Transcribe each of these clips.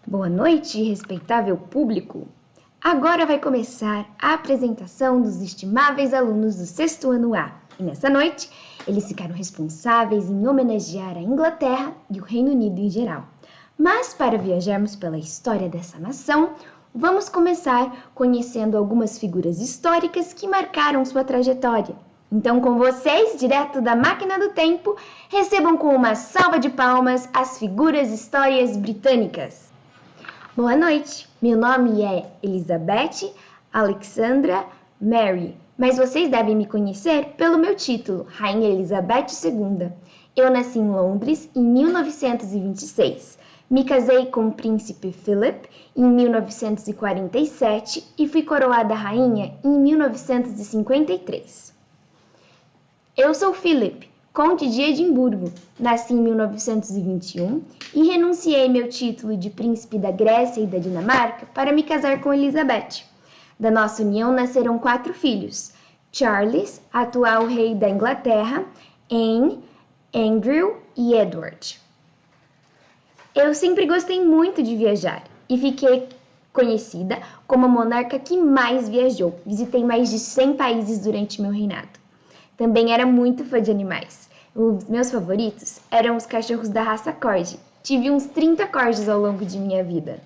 Boa noite, respeitável público! Agora vai começar a apresentação dos estimáveis alunos do 6º ano A. E nessa noite, eles ficaram responsáveis em homenagear a Inglaterra e o Reino Unido em geral. Mas para viajarmos pela história dessa nação, vamos começar conhecendo algumas figuras históricas que marcaram sua trajetória. Então, com vocês, direto da máquina do tempo, recebam com uma salva de palmas as figuras histórias britânicas. Boa noite, meu nome é Elizabeth Alexandra Mary, mas vocês devem me conhecer pelo meu título, Rainha Elizabeth II. Eu nasci em Londres em 1926. Me casei com o príncipe Philip em 1947 e fui coroada rainha em 1953. Eu sou Philip, Conde de Edimburgo. Nasci em 1921 e renunciei meu título de príncipe da Grécia e da Dinamarca para me casar com Elizabeth. Da nossa união nasceram 4 filhos: Charles, atual rei da Inglaterra, Anne, Andrew e Edward. Eu sempre gostei muito de viajar e fiquei conhecida como a monarca que mais viajou. Visitei mais de 100 países durante meu reinado. Também era muito fã de animais. Os meus favoritos eram os cachorros da raça Corgi. Tive uns 30 Corgis ao longo de minha vida.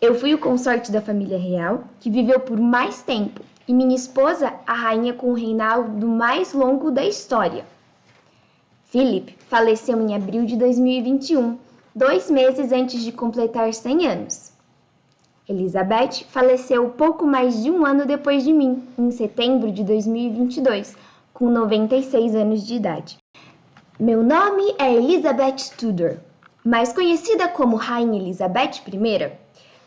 Eu fui o consorte da família real, que viveu por mais tempo, e minha esposa, a rainha com o reinado mais longo da história. Philip faleceu em abril de 2021, 2 meses antes de completar 100 anos. Elizabeth faleceu pouco mais de um ano depois de mim, em setembro de 2022, com 96 anos de idade. Meu nome é Elizabeth Tudor, mais conhecida como Rainha Elizabeth I.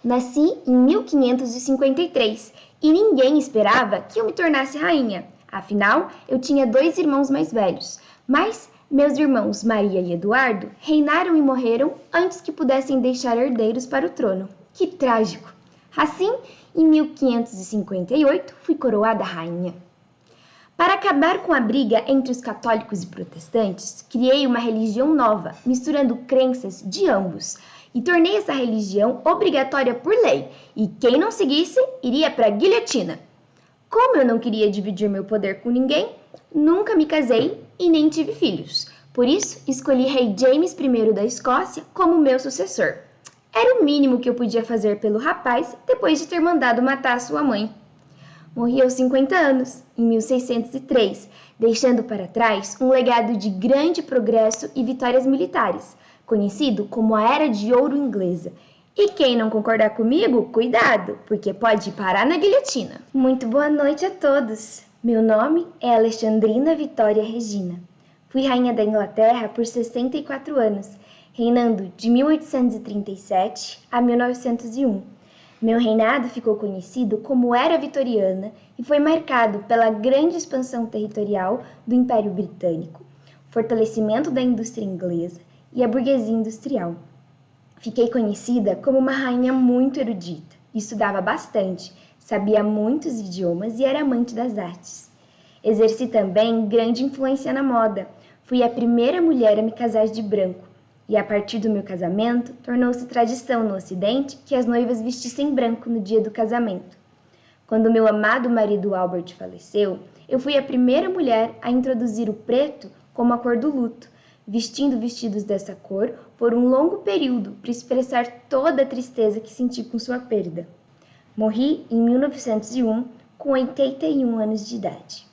Nasci em 1553 e ninguém esperava que eu me tornasse rainha. Afinal, eu tinha 2 irmãos mais velhos, mas meus irmãos Maria e Eduardo reinaram e morreram antes que pudessem deixar herdeiros para o trono. Que trágico! Assim, em 1558, fui coroada rainha. Para acabar com a briga entre os católicos e protestantes, criei uma religião nova, misturando crenças de ambos, e tornei essa religião obrigatória por lei, e quem não seguisse iria para a guilhotina. Como eu não queria dividir meu poder com ninguém, nunca me casei e nem tive filhos. Por isso, escolhi rei James I da Escócia como meu sucessor. Era o mínimo que eu podia fazer pelo rapaz depois de ter mandado matar sua mãe. Morri aos 50 anos, em 1603, deixando para trás um legado de grande progresso e vitórias militares, conhecido como a Era de Ouro Inglesa. E quem não concordar comigo, cuidado, porque pode parar na guilhotina. Muito boa noite a todos. Meu nome é Alexandrina Vitória Regina. Fui rainha da Inglaterra por 64 anos, reinando de 1837 a 1901. Meu reinado ficou conhecido como Era Vitoriana e foi marcado pela grande expansão territorial do Império Britânico, fortalecimento da indústria inglesa e a burguesia industrial. Fiquei conhecida como uma rainha muito erudita, estudava bastante, sabia muitos idiomas e era amante das artes. Exerci também grande influência na moda. Fui a primeira mulher a me casar de branco. E a partir do meu casamento, tornou-se tradição no Ocidente que as noivas vestissem branco no dia do casamento. Quando meu amado marido Albert faleceu, eu fui a primeira mulher a introduzir o preto como a cor do luto, vestindo vestidos dessa cor por um longo período para expressar toda a tristeza que senti com sua perda. Morri em 1901, com 81 anos de idade.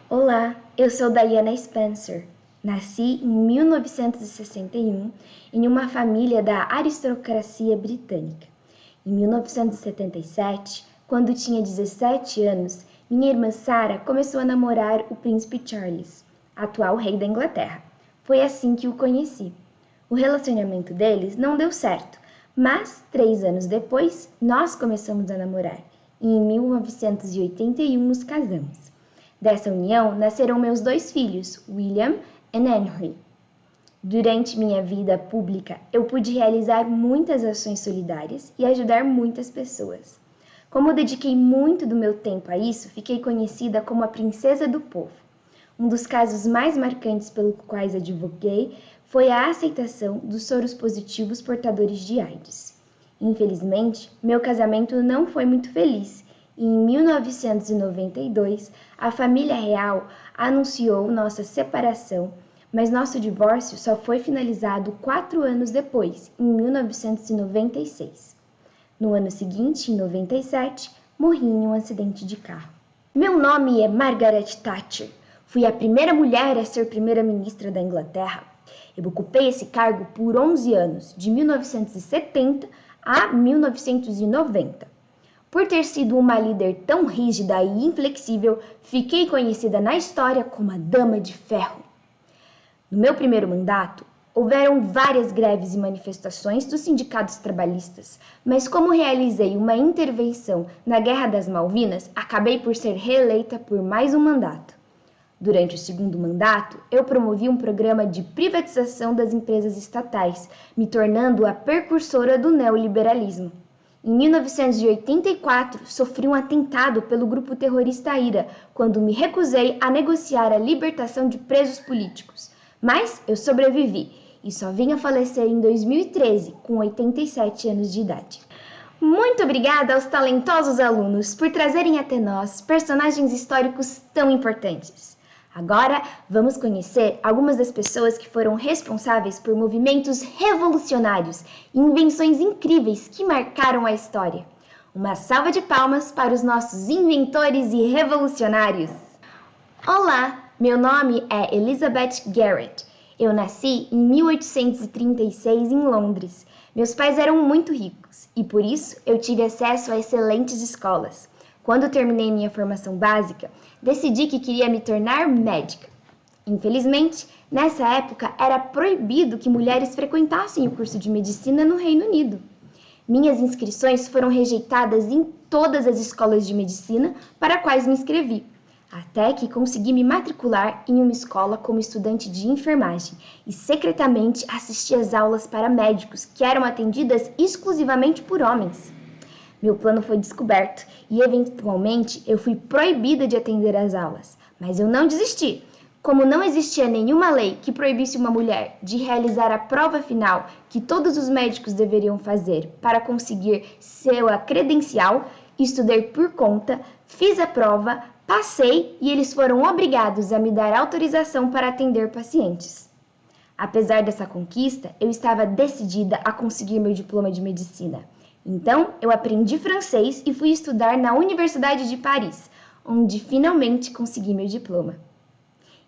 Olá, eu sou Diana Spencer. Nasci em 1961 em uma família da aristocracia britânica. Em 1977, quando tinha 17 anos, minha irmã Sarah começou a namorar o príncipe Charles, atual rei da Inglaterra. Foi assim que o conheci. O relacionamento deles não deu certo, mas 3 anos depois nós começamos a namorar e em 1981 nos casamos. Dessa união nasceram meus 2 filhos, William e Henry. Durante minha vida pública, eu pude realizar muitas ações solidárias e ajudar muitas pessoas. Como eu dediquei muito do meu tempo a isso, fiquei conhecida como a princesa do povo. Um dos casos mais marcantes pelos quais advoguei foi a aceitação dos soros positivos portadores de AIDS. Infelizmente, meu casamento não foi muito feliz e em 1992 a família real anunciou nossa separação, mas nosso divórcio só foi finalizado 4 anos depois, em 1996. No ano seguinte, em 97, morri em um acidente de carro. Meu nome é Margaret Thatcher. Fui a primeira mulher a ser primeira-ministra da Inglaterra. Eu ocupei esse cargo por 11 anos, de 1970 a 1990. Por ter sido uma líder tão rígida e inflexível, fiquei conhecida na história como a Dama de Ferro. No meu primeiro mandato, houveram várias greves e manifestações dos sindicatos trabalhistas, mas como realizei uma intervenção na Guerra das Malvinas, acabei por ser reeleita por mais um mandato. Durante o segundo mandato, eu promovi um programa de privatização das empresas estatais, me tornando a precursora do neoliberalismo. Em 1984, sofri um atentado pelo grupo terrorista IRA, quando me recusei a negociar a libertação de presos políticos. Mas eu sobrevivi e só vim a falecer em 2013, com 87 anos de idade. Muito obrigada aos talentosos alunos por trazerem até nós personagens históricos tão importantes. Agora, vamos conhecer algumas das pessoas que foram responsáveis por movimentos revolucionários e invenções incríveis que marcaram a história. Uma salva de palmas para os nossos inventores e revolucionários! Olá, meu nome é Elizabeth Garrett. Eu nasci em 1836 em Londres. Meus pais eram muito ricos e por isso eu tive acesso a excelentes escolas. Quando terminei minha formação básica, decidi que queria me tornar médica. Infelizmente, nessa época era proibido que mulheres frequentassem o curso de medicina no Reino Unido. Minhas inscrições foram rejeitadas em todas as escolas de medicina para as quais me inscrevi, até que consegui me matricular em uma escola como estudante de enfermagem e secretamente assisti às aulas para médicos que eram atendidas exclusivamente por homens. Meu plano foi descoberto e, eventualmente, eu fui proibida de atender às aulas. Mas eu não desisti. Como não existia nenhuma lei que proibisse uma mulher de realizar a prova final que todos os médicos deveriam fazer para conseguir sua credencial, estudei por conta, fiz a prova, passei e eles foram obrigados a me dar autorização para atender pacientes. Apesar dessa conquista, eu estava decidida a conseguir meu diploma de medicina. Então, eu aprendi francês e fui estudar na Universidade de Paris, onde finalmente consegui meu diploma.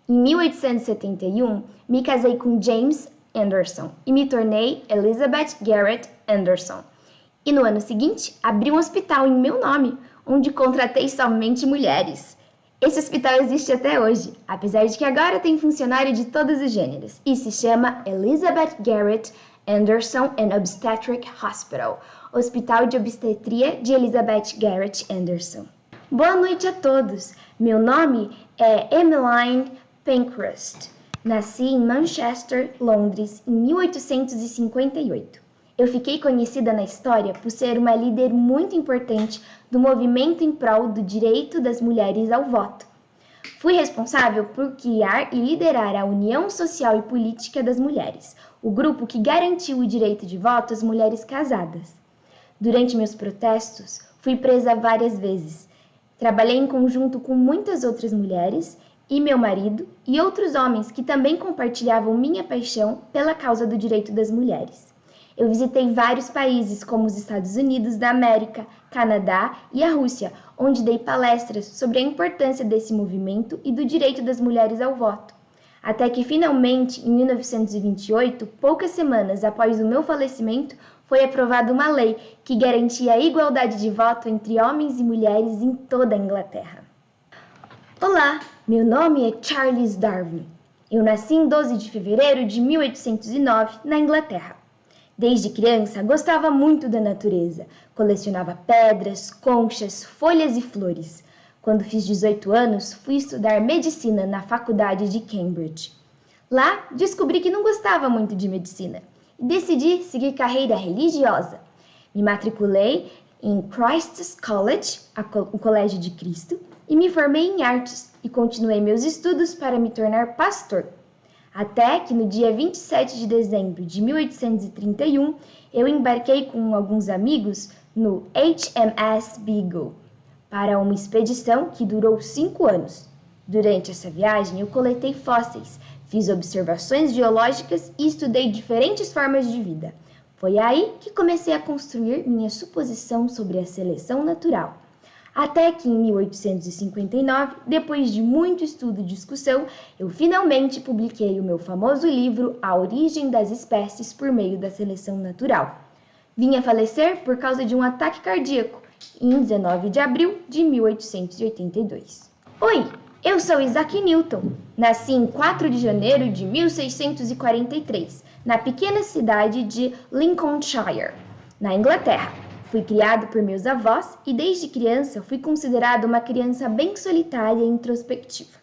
Em 1871, me casei com James Anderson e me tornei Elizabeth Garrett Anderson. E no ano seguinte, abri um hospital em meu nome, onde contratei somente mulheres. Esse hospital existe até hoje, apesar de que agora tem funcionário de todos os gêneros, e se chama Elizabeth Garrett Anderson and Obstetric Hospital, Hospital de Obstetria de Elizabeth Garrett Anderson. Boa noite a todos! Meu nome é Emmeline Pankhurst. Nasci em Manchester, Londres, em 1858. Eu fiquei conhecida na história por ser uma líder muito importante do movimento em prol do direito das mulheres ao voto. Fui responsável por criar e liderar a União Social e Política das Mulheres, o grupo que garantiu o direito de voto às mulheres casadas. Durante meus protestos, fui presa várias vezes. Trabalhei em conjunto com muitas outras mulheres e meu marido e outros homens que também compartilhavam minha paixão pela causa do direito das mulheres. Eu visitei vários países como os Estados Unidos da América, Canadá e a Rússia, onde dei palestras sobre a importância desse movimento e do direito das mulheres ao voto. Até que finalmente, em 1928, poucas semanas após o meu falecimento, foi aprovada uma lei que garantia a igualdade de voto entre homens e mulheres em toda a Inglaterra. Olá, meu nome é Charles Darwin. Eu nasci em 12 de fevereiro de 1809, na Inglaterra. Desde criança, gostava muito da natureza. Colecionava pedras, conchas, folhas e flores. Quando fiz 18 anos, fui estudar medicina na faculdade de Cambridge. Lá, descobri que não gostava muito de medicina e decidi seguir carreira religiosa. Me matriculei em Christ's College, o Colégio de Cristo, e me formei em artes e continuei meus estudos para me tornar pastor. Até que no dia 27 de dezembro de 1831, eu embarquei com alguns amigos no HMS Beagle para uma expedição que durou 5 anos. Durante essa viagem, eu coletei fósseis, fiz observações geológicas e estudei diferentes formas de vida. Foi aí que comecei a construir minha suposição sobre a seleção natural. Até que em 1859, depois de muito estudo e discussão, eu finalmente publiquei o meu famoso livro A Origem das Espécies por Meio da Seleção Natural. Vim a falecer por causa de um ataque cardíaco em 19 de abril de 1882. Oi, eu sou Isaac Newton. Nasci em 4 de janeiro de 1643, na pequena cidade de Lincolnshire, na Inglaterra. Fui criado por meus avós e desde criança fui considerada uma criança bem solitária e introspectiva.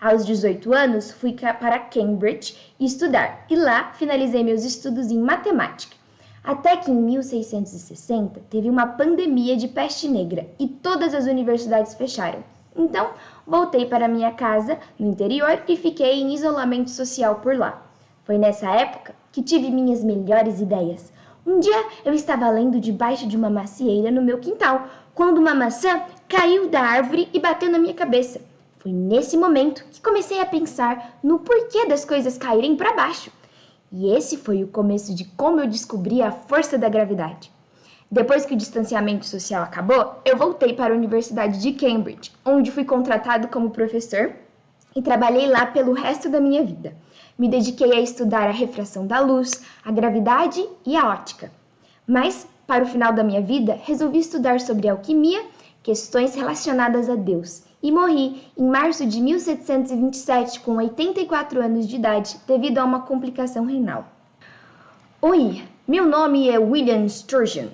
Aos 18 anos fui para Cambridge estudar e lá finalizei meus estudos em matemática. Até que em 1660 teve uma pandemia de peste negra e todas as universidades fecharam. Então voltei para minha casa no interior e fiquei em isolamento social por lá. Foi nessa época que tive minhas melhores ideias. Um dia eu estava lendo debaixo de uma macieira no meu quintal, quando uma maçã caiu da árvore e bateu na minha cabeça. Foi nesse momento que comecei a pensar no porquê das coisas caírem para baixo. E esse foi o começo de como eu descobri a força da gravidade. Depois que o distanciamento social acabou, eu voltei para a Universidade de Cambridge, onde fui contratado como professor e trabalhei lá pelo resto da minha vida. Me dediquei a estudar a refração da luz, a gravidade e a óptica. Mas, para o final da minha vida, resolvi estudar sobre alquimia, questões relacionadas a Deus, e morri em março de 1727 com 84 anos de idade devido a uma complicação renal. Oi, meu nome é William Sturgeon.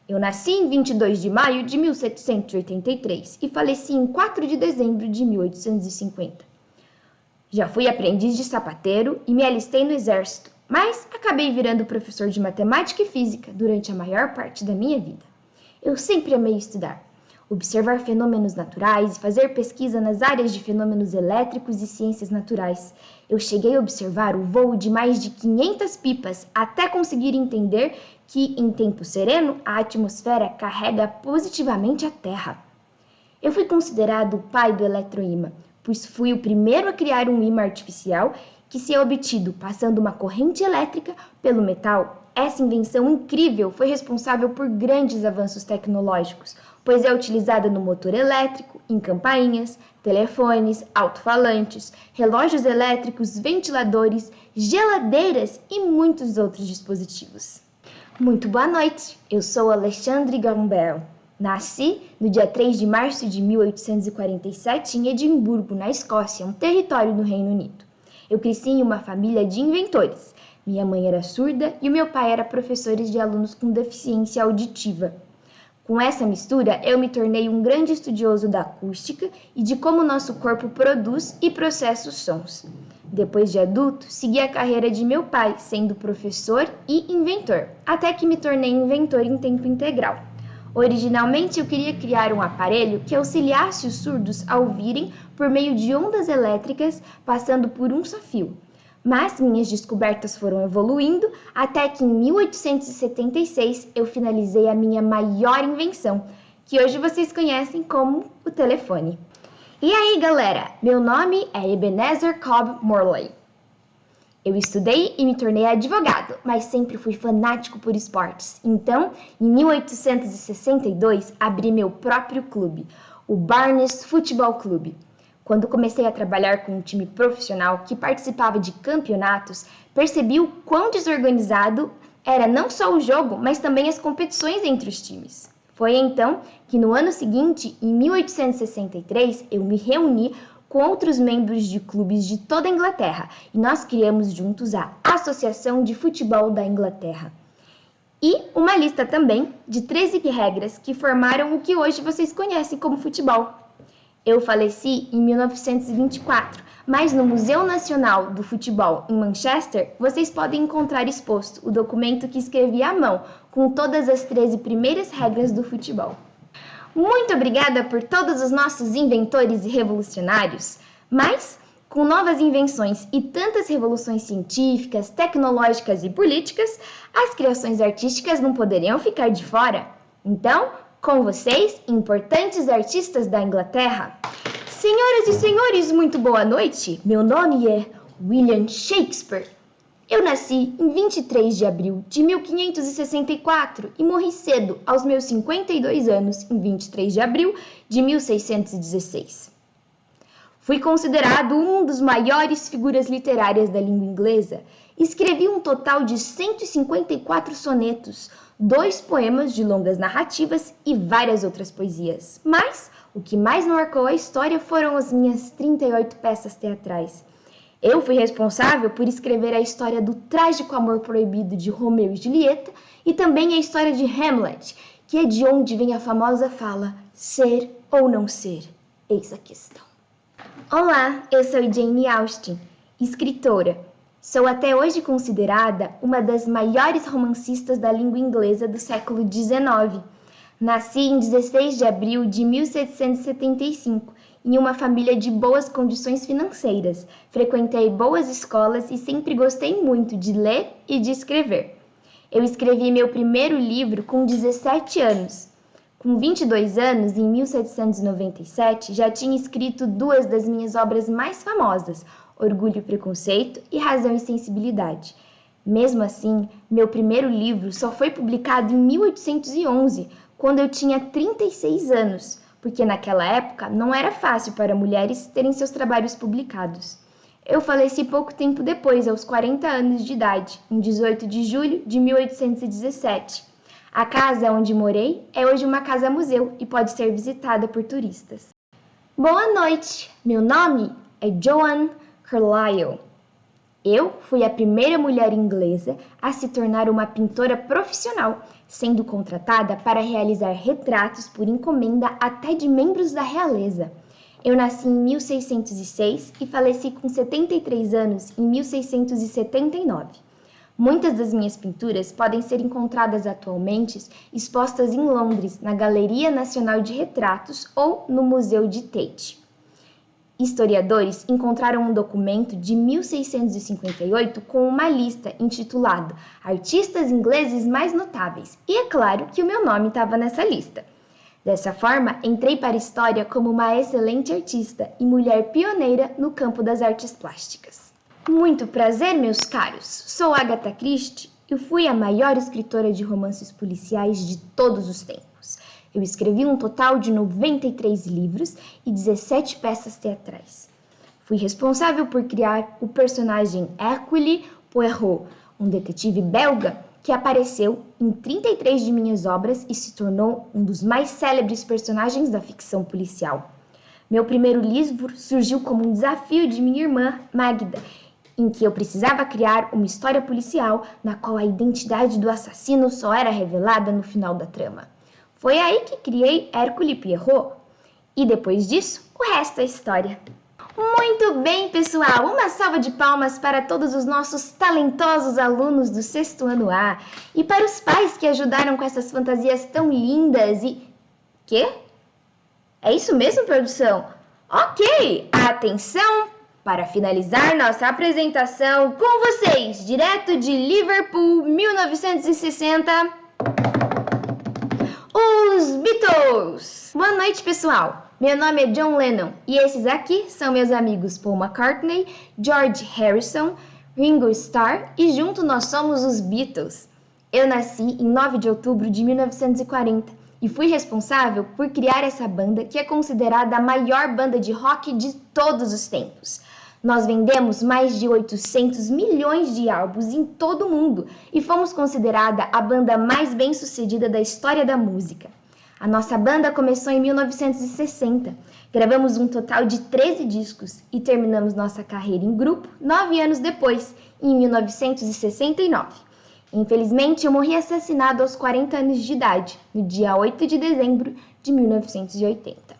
Eu nasci em 22 de maio de 1783 e faleci em 4 de dezembro de 1850. Já fui aprendiz de sapateiro e me alistei no exército, mas acabei virando professor de matemática e física durante a maior parte da minha vida. Eu sempre amei estudar, observar fenômenos naturais e fazer pesquisa nas áreas de fenômenos elétricos e ciências naturais. Eu cheguei a observar o voo de mais de 500 pipas até conseguir entender que, em tempo sereno, a atmosfera carrega positivamente a Terra. Eu fui considerado o pai do eletroímã, pois fui o primeiro a criar um ímã artificial que se é obtido passando uma corrente elétrica pelo metal. Essa invenção incrível foi responsável por grandes avanços tecnológicos, pois é utilizada no motor elétrico, em campainhas, telefones, alto-falantes, relógios elétricos, ventiladores, geladeiras e muitos outros dispositivos. Muito boa noite, eu sou Alexandre Gambel. Nasci no dia 3 de março de 1847 em Edimburgo, na Escócia, um território do Reino Unido. Eu cresci em uma família de inventores. Minha mãe era surda e o meu pai era professor de alunos com deficiência auditiva. Com essa mistura, eu me tornei um grande estudioso da acústica e de como nosso corpo produz e processa os sons. Depois de adulto, segui a carreira de meu pai, sendo professor e inventor, até que me tornei inventor em tempo integral. Originalmente, eu queria criar um aparelho que auxiliasse os surdos a ouvirem por meio de ondas elétricas passando por um só fio. Mas minhas descobertas foram evoluindo até que em 1876 eu finalizei a minha maior invenção, que hoje vocês conhecem como o telefone. E aí, galera? Meu nome é Ebenezer Cobb Morley. Eu estudei e me tornei advogado, mas sempre fui fanático por esportes. Então, em 1862, abri meu próprio clube, o Barnes Futebol Clube. Quando comecei a trabalhar com um time profissional que participava de campeonatos, percebi o quão desorganizado era não só o jogo, mas também as competições entre os times. Foi então que no ano seguinte, em 1863, eu me reuni com outros membros de clubes de toda a Inglaterra e nós criamos juntos a Associação de Futebol da Inglaterra. E uma lista também de 13 regras que formaram o que hoje vocês conhecem como futebol. Eu faleci em 1924, mas no Museu Nacional do Futebol em Manchester, vocês podem encontrar exposto o documento que escrevi à mão, com todas as 13 primeiras regras do futebol. Muito obrigada por todos os nossos inventores e revolucionários, mas Com novas invenções e tantas revoluções científicas, tecnológicas e políticas, as criações artísticas não poderiam ficar de fora. Então, com vocês, importantes artistas da Inglaterra. Senhoras e senhores, muito boa noite. Meu nome é William Shakespeare. Eu nasci em 23 de abril de 1564 e morri cedo, aos meus 52 anos, em 23 de abril de 1616. Fui considerado um dos maiores figuras literárias da língua inglesa. Escrevi um total de 154 sonetos, 2 poemas de longas narrativas e várias outras poesias. Mas o que mais marcou a história foram as minhas 38 peças teatrais. Eu fui responsável por escrever a história do trágico amor proibido de Romeu e Julieta e também a história de Hamlet, que é de onde vem a famosa fala ser ou não ser, eis a questão. Olá, eu sou Jane Austen, escritora. Sou até hoje considerada uma das maiores romancistas da língua inglesa do século XIX. Nasci em 16 de abril de 1775, em uma família de boas condições financeiras. Frequentei boas escolas e sempre gostei muito de ler e de escrever. Eu escrevi meu primeiro livro com 17 anos. Com 22 anos, em 1797, já tinha escrito 2 das minhas obras mais famosas, Orgulho e Preconceito e Razão e Sensibilidade. Mesmo assim, meu primeiro livro só foi publicado em 1811, quando eu tinha 36 anos, porque naquela época não era fácil para mulheres terem seus trabalhos publicados. Eu faleci pouco tempo depois, aos 40 anos de idade, em 18 de julho de 1817. A casa onde morei é hoje uma casa-museu e pode ser visitada por turistas. Boa noite! Meu nome é Joanne Carlyle. Eu fui a primeira mulher inglesa a se tornar uma pintora profissional, sendo contratada para realizar retratos por encomenda até de membros da realeza. Eu nasci em 1606 e faleci com 73 anos em 1679. Muitas das minhas pinturas podem ser encontradas atualmente expostas em Londres, na Galeria Nacional de Retratos ou no Museu de Tate. Historiadores encontraram um documento de 1658 com uma lista intitulada Artistas Ingleses Mais Notáveis, e é claro que o meu nome estava nessa lista. Dessa forma, entrei para a história como uma excelente artista e mulher pioneira no campo das artes plásticas. Muito prazer, meus caros! Sou Agatha Christie e fui a maior escritora de romances policiais de todos os tempos. Eu escrevi um total de 93 livros e 17 peças teatrais. Fui responsável por criar o personagem Hercule Poirot, um detetive belga que apareceu em 33 de minhas obras e se tornou um dos mais célebres personagens da ficção policial. Meu primeiro livro surgiu como um desafio de minha irmã, Magda, em que eu precisava criar uma história policial na qual a identidade do assassino só era revelada no final da trama. Foi aí que criei Hercule Poirot. E depois disso, o resto é história. Muito bem, pessoal! Uma salva de palmas para todos os nossos talentosos alunos do 6º ano A e para os pais que ajudaram com essas fantasias tão lindas e... Quê? É isso mesmo, produção? Ok! Atenção! Para finalizar nossa apresentação com vocês, direto de Liverpool, 1960, os Beatles! Boa noite, pessoal! Meu nome é John Lennon e esses aqui são meus amigos Paul McCartney, George Harrison, Ringo Starr e junto nós somos os Beatles. Eu nasci em 9 de outubro de 1940 e fui responsável por criar essa banda que é considerada a maior banda de rock de todos os tempos. Nós vendemos mais de 800 milhões de álbuns em todo o mundo e fomos considerada a banda mais bem-sucedida da história da música. A nossa banda começou em 1960, gravamos um total de 13 discos e terminamos nossa carreira em grupo 9 anos depois, em 1969. Infelizmente, eu morri assassinado aos 40 anos de idade, no dia 8 de dezembro de 1980.